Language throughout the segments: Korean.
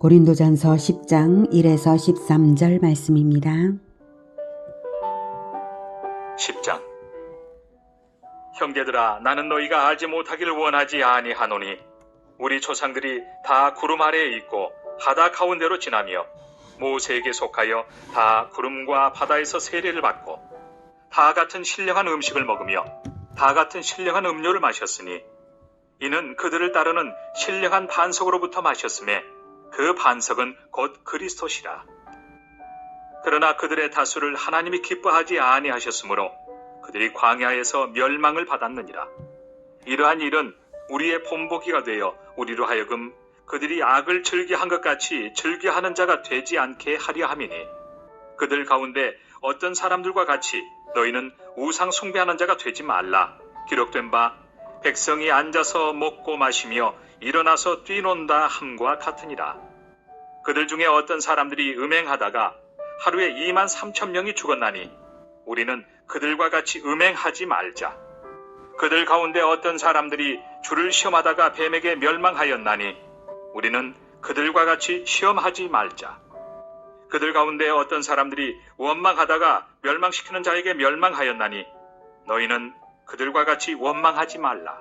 고린도전서 10장 1에서 13절 말씀입니다. 10장. 형제들아, 나는 너희가 알지 못하기를 원하지 아니하노니 우리 조상들이 다 구름 아래에 있고 바다 가운데로 지나며 모세에게 속하여 다 구름과 바다에서 세례를 받고 다 같은 신령한 음식을 먹으며 다 같은 신령한 음료를 마셨으니 이는 그들을 따르는 신령한 반석으로부터 마셨음에 그 반석은 곧 그리스도시라. 그러나 그들의 다수를 하나님이 기뻐하지 아니하셨으므로 그들이 광야에서 멸망을 받았느니라. 이러한 일은 우리의 본보기가 되어 우리로 하여금 그들이 악을 즐겨한 것 같이 즐겨하는 자가 되지 않게 하려 함이니, 그들 가운데 어떤 사람들과 같이 너희는 우상 숭배하는 자가 되지 말라. 기록된 바 백성이 앉아서 먹고 마시며 일어나서 뛰논다 함과 같으니라. 그들 중에 어떤 사람들이 음행하다가 하루에 23,000명이 죽었나니 우리는 그들과 같이 음행하지 말자. 그들 가운데 어떤 사람들이 주를 시험하다가 뱀에게 멸망하였나니 우리는 그들과 같이 시험하지 말자. 그들 가운데 어떤 사람들이 원망하다가 멸망시키는 자에게 멸망하였나니 너희는 그들과 같이 원망하지 말라.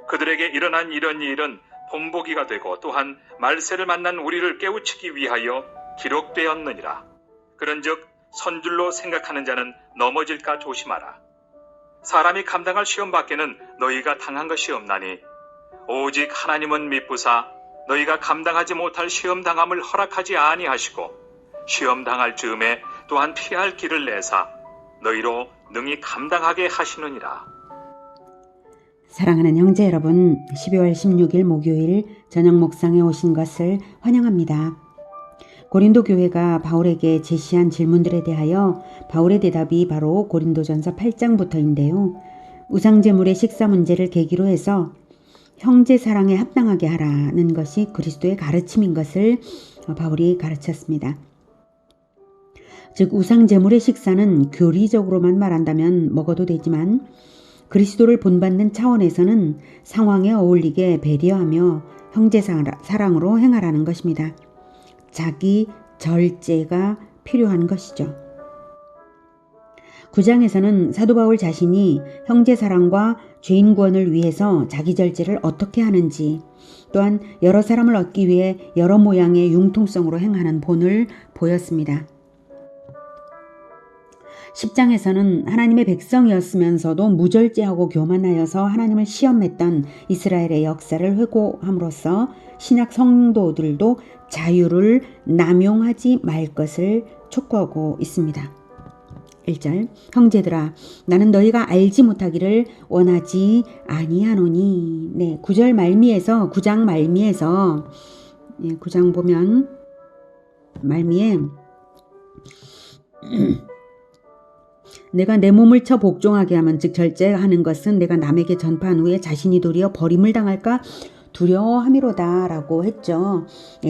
그들에게 일어난 이런 일은 본보기가 되고 또한 말세를 만난 우리를 깨우치기 위하여 기록되었느니라. 그런즉 선줄로 생각하는 자는 넘어질까 조심하라. 사람이 감당할 시험 밖에는 너희가 당한 것이 없나니 오직 하나님은 미쁘사 너희가 감당하지 못할 시험 당함을 허락하지 아니하시고 시험 당할 즈음에 또한 피할 길을 내사 너희로 능히 감당하게 하시느니라. 사랑하는 형제 여러분, 12월 16일 목요일 저녁 목상에 오신 것을 환영합니다. 고린도 교회가 바울에게 제시한 질문들에 대하여 바울의 대답이 바로 고린도전서 8장부터인데요. 우상제물의 식사 문제를 계기로 해서 형제 사랑에 합당하게 하라는 것이 그리스도의 가르침인 것을 바울이 가르쳤습니다. 즉 우상제물의 식사는 교리적으로만 말한다면 먹어도 되지만 그리스도를 본받는 차원에서는 상황에 어울리게 배려하며 형제 사랑으로 행하라는 것입니다. 자기 절제가 필요한 것이죠. 9장에서는 사도 바울 자신이 형제 사랑과 죄인 구원을 위해서 자기 절제를 어떻게 하는지, 또한 여러 사람을 얻기 위해 여러 모양의 융통성으로 행하는 본을 보였습니다. 10장에서는 하나님의 백성이었으면서도 무절제하고 교만하여서 하나님을 시험했던 이스라엘의 역사를 회고함으로써 신약 성도들도 자유를 남용하지 말 것을 촉구하고 있습니다. 1절, 형제들아, 나는 너희가 알지 못하기를 원하지 아니하노니. 9절 말미에서 9장 말미에서 9장 보면 말미에 내가 내 몸을 쳐 복종하게 하면, 즉 절제하는 것은 내가 남에게 전파한 후에 자신이 도리어 버림을 당할까 두려워함이로다 라고 했죠.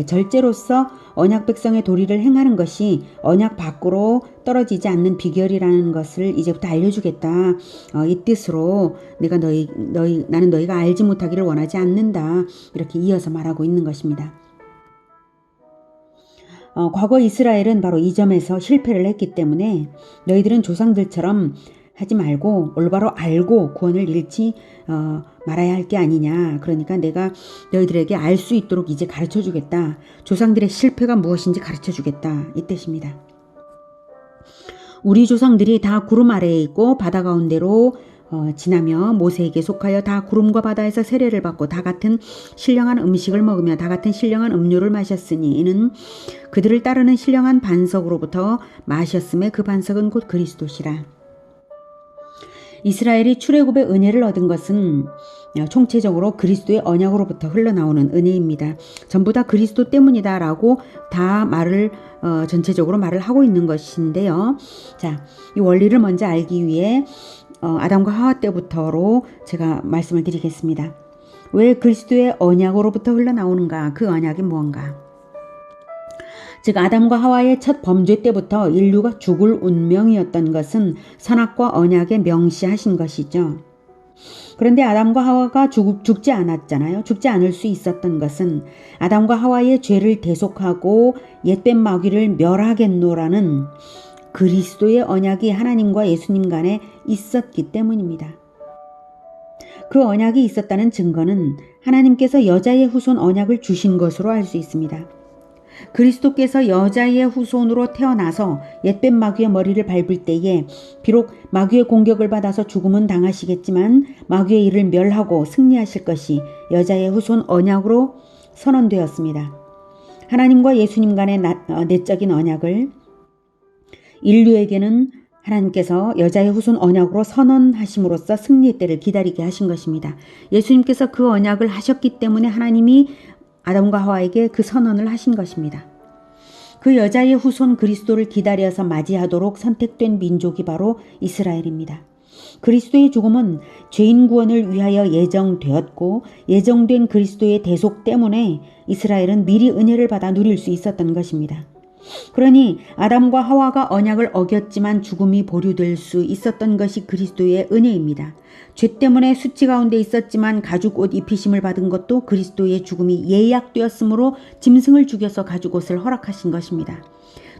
절제로서 언약 백성의 도리를 행하는 것이 언약 밖으로 떨어지지 않는 비결이라는 것을 이제부터 알려주겠다. 이 뜻으로 나는 너희가 알지 못하기를 원하지 않는다. 이렇게 이어서 말하고 있는 것입니다. 과거 이스라엘은 바로 이 점에서 실패를 했기 때문에 너희들은 조상들처럼 하지 말고 올바로 알고 구원을 잃지 말아야 할 게 아니냐. 그러니까 내가 너희들에게 알 수 있도록 이제 가르쳐주겠다. 조상들의 실패가 무엇인지 가르쳐주겠다. 이 뜻입니다. 우리 조상들이 다 구름 아래에 있고 바다 가운데로 지나며 모세에게 속하여 다 구름과 바다에서 세례를 받고 다 같은 신령한 음식을 먹으며 다 같은 신령한 음료를 마셨으니 이는 그들을 따르는 신령한 반석으로부터 마셨음에 그 반석은 곧 그리스도시라. 이스라엘이 출애굽의 은혜를 얻은 것은 총체적으로 그리스도의 언약으로부터 흘러나오는 은혜입니다. 전부 다 그리스도 때문이다 라고 다 전체적으로 말을 하고 있는 것인데요. 자, 이 원리를 먼저 알기 위해 아담과 하와 때부터로 제가 말씀을 드리겠습니다. 왜 그리스도의 언약으로부터 흘러나오는가? 그 언약이 무언가? 즉 아담과 하와의 첫 범죄 때부터 인류가 죽을 운명이었던 것은 선악과 언약에 명시하신 것이죠. 그런데 아담과 하와가 죽지 않았잖아요. 죽지 않을 수 있었던 것은 아담과 하와의 죄를 대속하고 옛뱀 마귀를 멸하겠노라는 그리스도의 언약이 하나님과 예수님 간에 있었기 때문입니다. 그 언약이 있었다는 증거는 하나님께서 여자의 후손 언약을 주신 것으로 알 수 있습니다. 그리스도께서 여자의 후손으로 태어나서 옛뱀 마귀의 머리를 밟을 때에 비록 마귀의 공격을 받아서 죽음은 당하시겠지만 마귀의 일을 멸하고 승리하실 것이 여자의 후손 언약으로 선언되었습니다. 하나님과 예수님 간의 내적인 언약을 인류에게는 하나님께서 여자의 후손 언약으로 선언하심으로써 승리의 때를 기다리게 하신 것입니다. 예수님께서 그 언약을 하셨기 때문에 하나님이 아담과 하와에게 그 선언을 하신 것입니다. 그 여자의 후손 그리스도를 기다려서 맞이하도록 선택된 민족이 바로 이스라엘입니다. 그리스도의 죽음은 죄인 구원을 위하여 예정되었고 예정된 그리스도의 대속 때문에 이스라엘은 미리 은혜를 받아 누릴 수 있었던 것입니다. 그러니 아담과 하와가 언약을 어겼지만 죽음이 보류될 수 있었던 것이 그리스도의 은혜입니다. 죄 때문에 수치 가운데 있었지만 가죽 옷 입히심을 받은 것도 그리스도의 죽음이 예약되었으므로 짐승을 죽여서 가죽 옷을 허락하신 것입니다.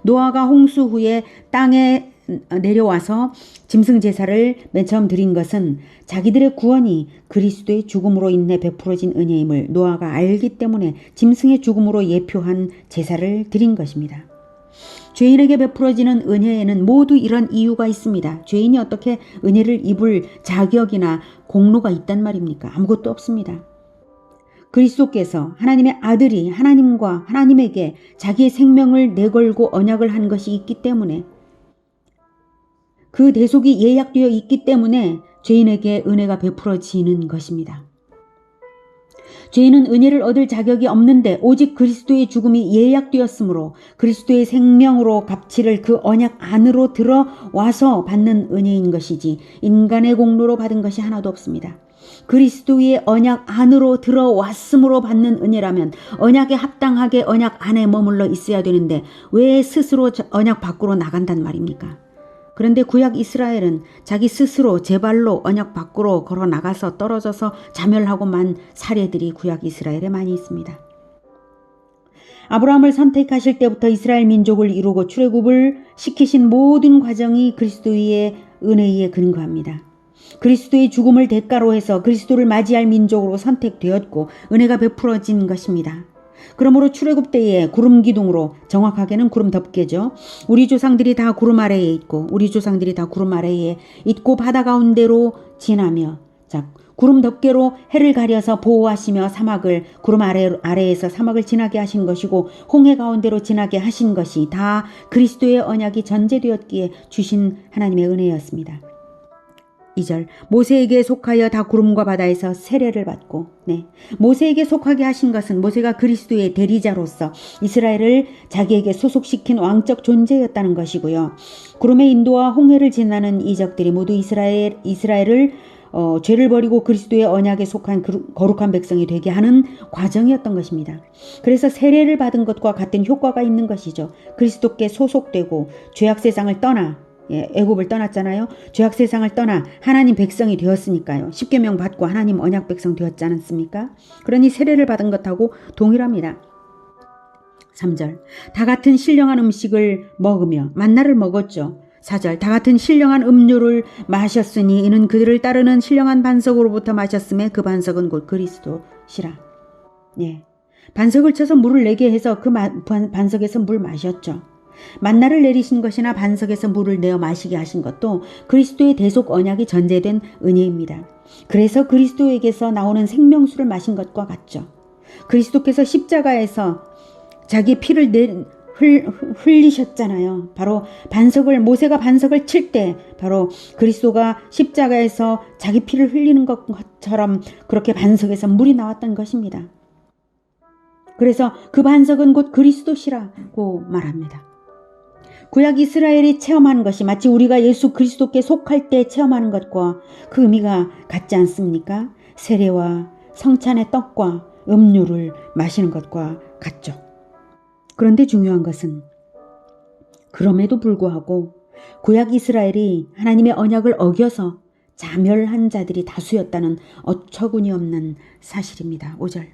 노아가 홍수 후에 땅에 내려와서 짐승 제사를 맨 처음 드린 것은 자기들의 구원이 그리스도의 죽음으로 인해 베풀어진 은혜임을 노아가 알기 때문에 짐승의 죽음으로 예표한 제사를 드린 것입니다. 죄인에게 베풀어지는 은혜에는 모두 이런 이유가 있습니다. 죄인이 어떻게 은혜를 입을 자격이나 공로가 있단 말입니까? 아무것도 없습니다. 그리스도께서 하나님의 아들이 하나님에게 자기의 생명을 내걸고 언약을 한 것이 있기 때문에 그 대속이 예약되어 있기 때문에 죄인에게 은혜가 베풀어지는 것입니다. 죄인은 은혜를 얻을 자격이 없는데 오직 그리스도의 죽음이 예약되었으므로 그리스도의 생명으로 값치를 그 언약 안으로 들어와서 받는 은혜인 것이지 인간의 공로로 받은 것이 하나도 없습니다. 그리스도의 언약 안으로 들어왔으므로 받는 은혜라면 언약에 합당하게 언약 안에 머물러 있어야 되는데 왜 스스로 언약 밖으로 나간단 말입니까? 그런데 구약 이스라엘은 자기 스스로 제 발로 언약 밖으로 걸어 나가서 떨어져서 자멸하고 만 사례들이 구약 이스라엘에 많이 있습니다. 아브라함을 선택하실 때부터 이스라엘 민족을 이루고 출애굽을 시키신 모든 과정이 그리스도의 은혜에 근거합니다. 그리스도의 죽음을 대가로 해서 그리스도를 맞이할 민족으로 선택되었고 은혜가 베풀어진 것입니다. 그러므로 출애굽 때에 구름 기둥으로, 정확하게는 구름 덮개죠. 우리 조상들이 다 구름 아래에 있고 바다 가운데로 지나며 구름 덮개로 해를 가려서 보호하시며 구름 아래에서 사막을 지나게 하신 것이고 홍해 가운데로 지나게 하신 것이 다 그리스도의 언약이 전제되었기에 주신 하나님의 은혜였습니다. 2절 모세에게 속하여 다 구름과 바다에서 세례를 받고 모세에게 속하게 하신 것은 모세가 그리스도의 대리자로서 이스라엘을 자기에게 소속시킨 왕적 존재였다는 것이고요. 구름의 인도와 홍해를 지나는 이적들이 모두 이스라엘을 죄를 버리고 그리스도의 언약에 속한 거룩한 백성이 되게 하는 과정이었던 것입니다. 그래서 세례를 받은 것과 같은 효과가 있는 것이죠. 그리스도께 소속되고 죄악 세상을 떠나 애굽을 떠났잖아요. 죄악 세상을 떠나 하나님 백성이 되었으니까요. 십계명 받고 하나님 언약 백성 되었지 않습니까? 그러니 세례를 받은 것하고 동일합니다. 3절 다 같은 신령한 음식을 먹으며 만나를 먹었죠. 4절 다 같은 신령한 음료를 마셨으니 이는 그들을 따르는 신령한 반석으로부터 마셨음에 그 반석은 곧 그리스도시라. 반석을 쳐서 물을 내게 해서 그 반석에서 물 마셨죠. 만나를 내리신 것이나 반석에서 물을 내어 마시게 하신 것도 그리스도의 대속 언약이 전제된 은혜입니다. 그래서 그리스도에게서 나오는 생명수를 마신 것과 같죠. 그리스도께서 십자가에서 자기 피를 흘리셨잖아요. 바로 모세가 반석을 칠 때 바로 그리스도가 십자가에서 자기 피를 흘리는 것처럼 그렇게 반석에서 물이 나왔던 것입니다. 그래서 그 반석은 곧 그리스도시라고 말합니다. 구약 이스라엘이 체험하는 것이 마치 우리가 예수 그리스도께 속할 때 체험하는 것과 그 의미가 같지 않습니까? 세례와 성찬의 떡과 음료를 마시는 것과 같죠. 그런데 중요한 것은 그럼에도 불구하고 구약 이스라엘이 하나님의 언약을 어겨서 자멸한 자들이 다수였다는 어처구니없는 사실입니다. 5절.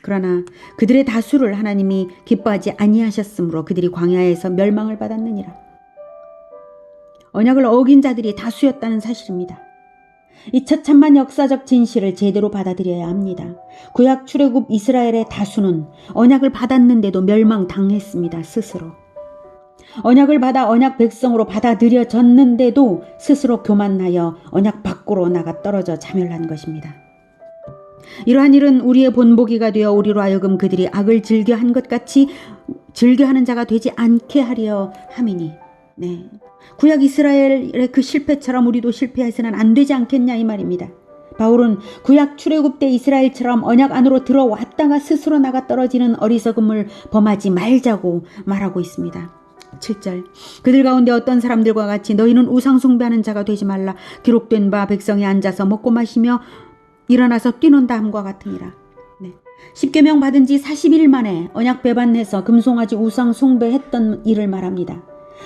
그러나 그들의 다수를 하나님이 기뻐하지 아니하셨으므로 그들이 광야에서 멸망을 받았느니라. 언약을 어긴 자들이 다수였다는 사실입니다. 이 처참한 역사적 진실을 제대로 받아들여야 합니다. 구약 출애굽 이스라엘의 다수는 언약을 받았는데도 멸망당했습니다. 스스로. 언약을 받아 언약 백성으로 받아들여졌는데도 스스로 교만하여 언약 밖으로 나가 떨어져 자멸한 것입니다. 이러한 일은 우리의 본보기가 되어 우리로 하여금 그들이 악을 즐겨한 것 같이 즐겨하는 자가 되지 않게 하려 함이니, 네, 구약 이스라엘의 그 실패처럼 우리도 실패해서는 안 되지 않겠냐 이 말입니다. 바울은 구약 출애굽 때 이스라엘처럼 언약 안으로 들어왔다가 스스로 나가 떨어지는 어리석음을 범하지 말자고 말하고 있습니다. 7절. 그들 가운데 어떤 사람들과 같이 너희는 우상 숭배하는 자가 되지 말라. 기록된 바 백성이 앉아서 먹고 마시며 일어나서 뛰논다 함과 같으니라. 네. 십계명 받은 지 40일 만에 언약 배반해서 금송아지 우상 숭배했던 일을 말합니다.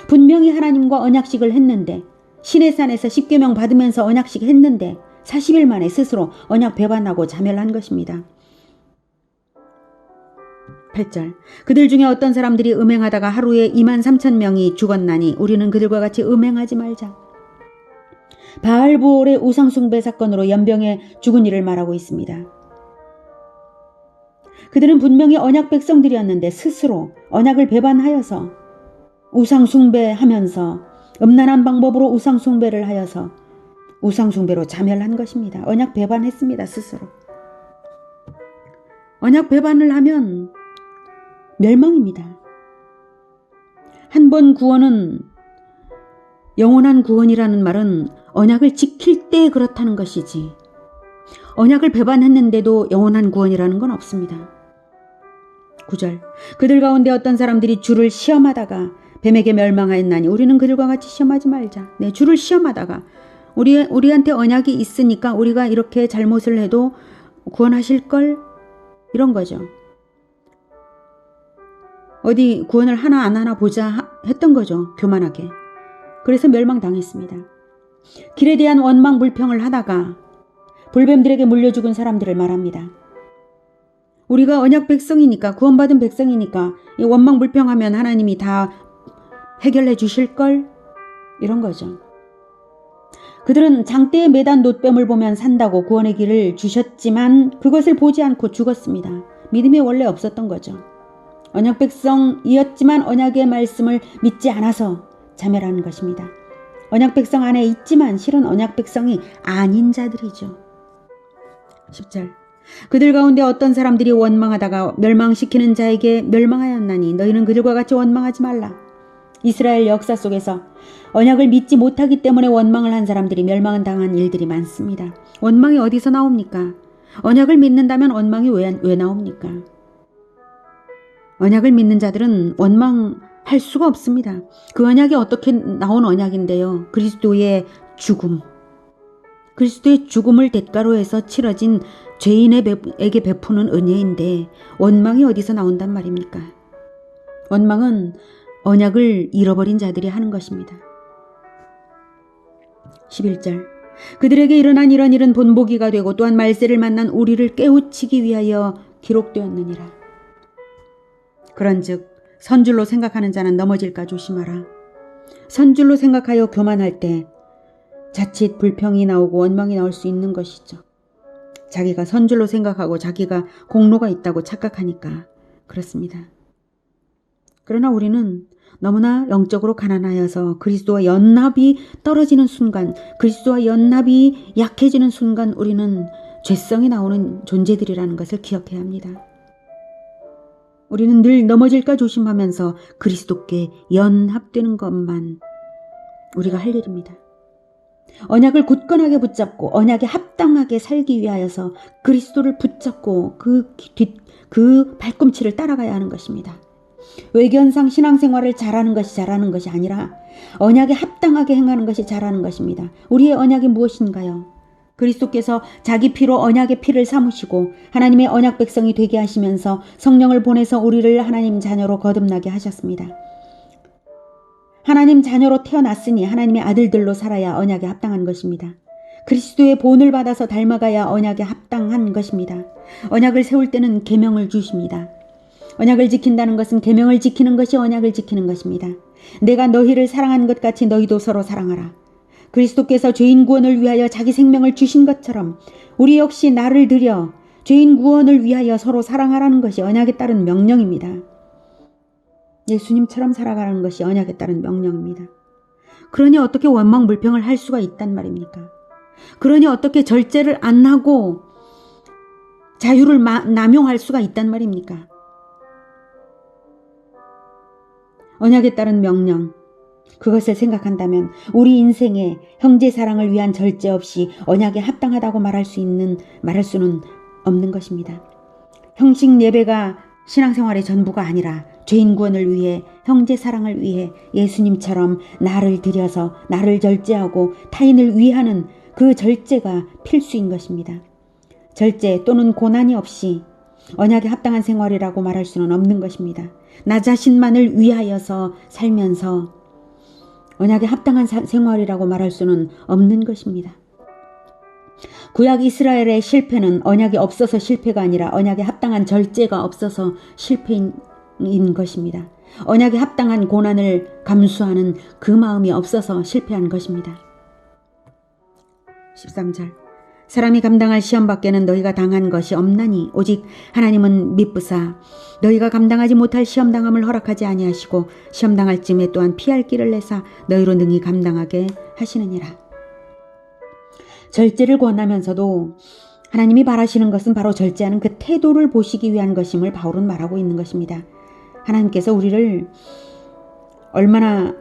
분명히 하나님과 언약식을 했는데, 시내산에서 십계명 받으면서 언약식 했는데 40일 만에 스스로 언약 배반하고 자멸한 것입니다. 8절. 그들 중에 어떤 사람들이 음행하다가 하루에 23,000명이 죽었나니 우리는 그들과 같이 음행하지 말자. 바알부올의 우상숭배 사건으로 연병에 죽은 이를 말하고 있습니다. 그들은 분명히 언약 백성들이었는데 스스로 언약을 배반하여서 우상숭배하면서 음란한 방법으로 우상숭배를 하여서 우상숭배로 자멸한 것입니다. 언약 배반했습니다. 스스로. 언약 배반을 하면 멸망입니다. 한 번 구원은, 영원한 구원이라는 말은 언약을 지킬 때 그렇다는 것이지, 언약을 배반했는데도 영원한 구원이라는 건 없습니다. 9절. 그들 가운데 어떤 사람들이 주를 시험하다가 뱀에게 멸망하였나니 우리는 그들과 같이 시험하지 말자. 네, 주를 시험하다가 우리한테 언약이 있으니까 우리가 이렇게 잘못을 해도 구원하실걸? 이런 거죠. 어디 구원을 하나 안 하나 보자 했던 거죠. 교만하게. 그래서 멸망당했습니다. 길에 대한 원망 불평을 하다가 볼뱀들에게 물려 죽은 사람들을 말합니다. 우리가 언약 백성이니까, 구원받은 백성이니까 이 원망 불평하면 하나님이 다 해결해 주실걸? 이런 거죠. 그들은 장대에 매단 놋뱀을 보면 산다고 구원의 길을 주셨지만 그것을 보지 않고 죽었습니다. 믿음이 원래 없었던 거죠. 언약 백성이었지만 언약의 말씀을 믿지 않아서 자멸하는 것입니다. 언약 백성 안에 있지만 실은 언약 백성이 아닌 자들이죠. 10절. 그들 가운데 어떤 사람들이 원망하다가 멸망시키는 자에게 멸망하였나니 너희는 그들과 같이 원망하지 말라. 이스라엘 역사 속에서 언약을 믿지 못하기 때문에 원망을 한 사람들이 멸망을 당한 일들이 많습니다. 원망이 어디서 나옵니까? 언약을 믿는다면 원망이 왜 나옵니까? 언약을 믿는 자들은 원망할 수가 없습니다. 그 언약이 어떻게 나온 언약인데요. 그리스도의 죽음. 그리스도의 죽음을 대가로 해서 치러진 죄인에게 베푸는 은혜인데 원망이 어디서 나온단 말입니까? 원망은 언약을 잃어버린 자들이 하는 것입니다. 11절. 그들에게 일어난 이런 일은 본보기가 되고 또한 말세를 만난 우리를 깨우치기 위하여 기록되었느니라. 그런즉 선줄로 생각하는 자는 넘어질까 조심하라. 선줄로 생각하여 교만할 때 자칫 불평이 나오고 원망이 나올 수 있는 것이죠. 자기가 선줄로 생각하고 자기가 공로가 있다고 착각하니까 그렇습니다. 그러나 우리는 너무나 영적으로 가난하여서 그리스도와 연합이 떨어지는 순간, 그리스도와 연합이 약해지는 순간 우리는 죄성이 나오는 존재들이라는 것을 기억해야 합니다. 우리는 늘 넘어질까 조심하면서 그리스도께 연합되는 것만 우리가 할 일입니다. 언약을 굳건하게 붙잡고 언약에 합당하게 살기 위하여서 그리스도를 붙잡고 그 발꿈치를 따라가야 하는 것입니다. 외견상 신앙생활을 잘하는 것이 아니라 언약에 합당하게 행하는 것이 잘하는 것입니다. 우리의 언약이 무엇인가요? 그리스도께서 자기 피로 언약의 피를 삼으시고 하나님의 언약 백성이 되게 하시면서 성령을 보내서 우리를 하나님 자녀로 거듭나게 하셨습니다. 하나님 자녀로 태어났으니 하나님의 아들들로 살아야 언약에 합당한 것입니다. 그리스도의 본을 받아서 닮아가야 언약에 합당한 것입니다. 언약을 세울 때는 계명을 주십니다. 언약을 지킨다는 것은 계명을 지키는 것이 언약을 지키는 것입니다. 내가 너희를 사랑한 것 같이 너희도 서로 사랑하라. 그리스도께서 죄인 구원을 위하여 자기 생명을 주신 것처럼 우리 역시 나를 들여 죄인 구원을 위하여 서로 사랑하라는 것이 언약에 따른 명령입니다. 예수님처럼 살아가라는 것이 언약에 따른 명령입니다. 그러니 어떻게 원망불평을 할 수가 있단 말입니까? 그러니 어떻게 절제를 안 하고 자유를 남용할 수가 있단 말입니까? 언약에 따른 명령, 그것을 생각한다면 우리 인생에 형제 사랑을 위한 절제 없이 언약에 합당하다고 말할 수는 없는 것입니다. 형식 예배가 신앙생활의 전부가 아니라 죄인 구원을 위해, 형제 사랑을 위해 예수님처럼 나를 들여서 나를 절제하고 타인을 위하는 그 절제가 필수인 것입니다. 절제 또는 고난이 없이 언약에 합당한 생활이라고 말할 수는 없는 것입니다. 나 자신만을 위하여서 살면서 언약에 합당한 생활이라고 말할 수는 없는 것입니다. 구약 이스라엘의 실패는 언약이 없어서 실패가 아니라 언약에 합당한 절제가 없어서 실패인 것입니다. 언약에 합당한 고난을 감수하는 그 마음이 없어서 실패한 것입니다. 13절 사람이 감당할 시험 밖에는 너희가 당한 것이 없나니 오직 하나님은 미쁘사 너희가 감당하지 못할 시험 당함을 허락하지 아니하시고 시험 당할 쯤에 또한 피할 길을 내사 너희로 능히 감당하게 하시느니라. 절제를 권하면서도 하나님이 바라시는 것은 바로 절제하는 그 태도를 보시기 위한 것임을 바울은 말하고 있는 것입니다. 하나님께서 우리를 얼마나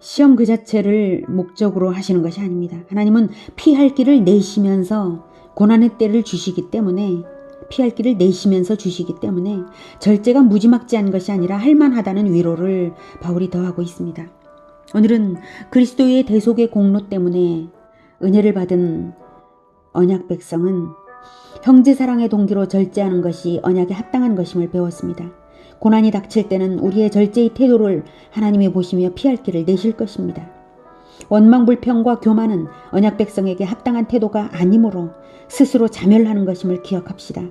시험 그 자체를 목적으로 하시는 것이 아닙니다. 하나님은 피할 길을 내시면서 고난의 때를 주시기 때문에 피할 길을 내시면서 주시기 때문에 절제가 무지막지한 것이 아니라 할만하다는 위로를 바울이 더하고 있습니다. 오늘은 그리스도의 대속의 공로 때문에 은혜를 받은 언약 백성은 형제 사랑의 동기로 절제하는 것이 언약에 합당한 것임을 배웠습니다. 고난이 닥칠 때는 우리의 절제의 태도를 하나님이 보시며 피할 길을 내실 것입니다. 원망불평과 교만은 언약 백성에게 합당한 태도가 아니므로 스스로 자멸하는 것임을 기억합시다.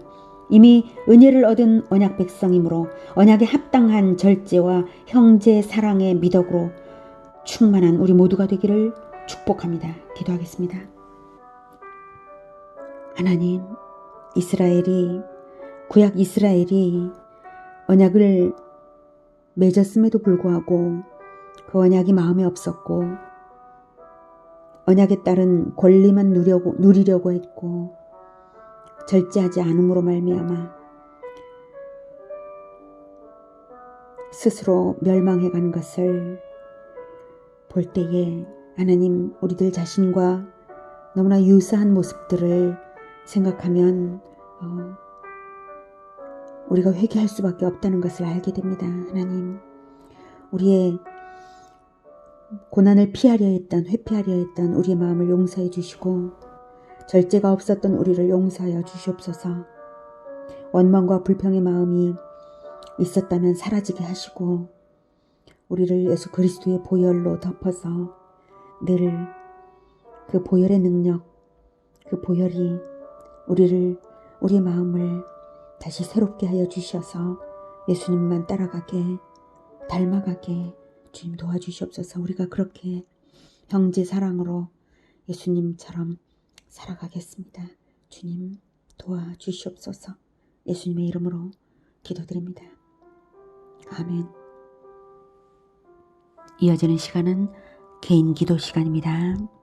이미 은혜를 얻은 언약 백성이므로 언약에 합당한 절제와 형제 사랑의 미덕으로 충만한 우리 모두가 되기를 축복합니다. 기도하겠습니다. 하나님, 구약 이스라엘이 언약을 맺었음에도 불구하고 그 언약이 마음에 없었고 언약에 따른 권리만 누리려고 했고 절제하지 않음으로 말미암아 스스로 멸망해간 것을 볼 때에 하나님, 우리들 자신과 너무나 유사한 모습들을 생각하면 우리가 회개할 수밖에 없다는 것을 알게 됩니다. 하나님, 우리의 고난을 회피하려 했던 우리의 마음을 용서해 주시고 절제가 없었던 우리를 용서하여 주시옵소서. 원망과 불평의 마음이 있었다면 사라지게 하시고 우리를 예수 그리스도의 보혈로 덮어서 늘 그 보혈의 능력, 그 보혈이 우리의 마음을 다시 새롭게 하여 주셔서 예수님만 따라가게, 닮아가게 주님 도와주시옵소서. 우리가 그렇게 형제 사랑으로 예수님처럼 살아가겠습니다. 주님 도와주시옵소서. 예수님의 이름으로 기도드립니다. 아멘. 이어지는 시간은 개인 기도 시간입니다.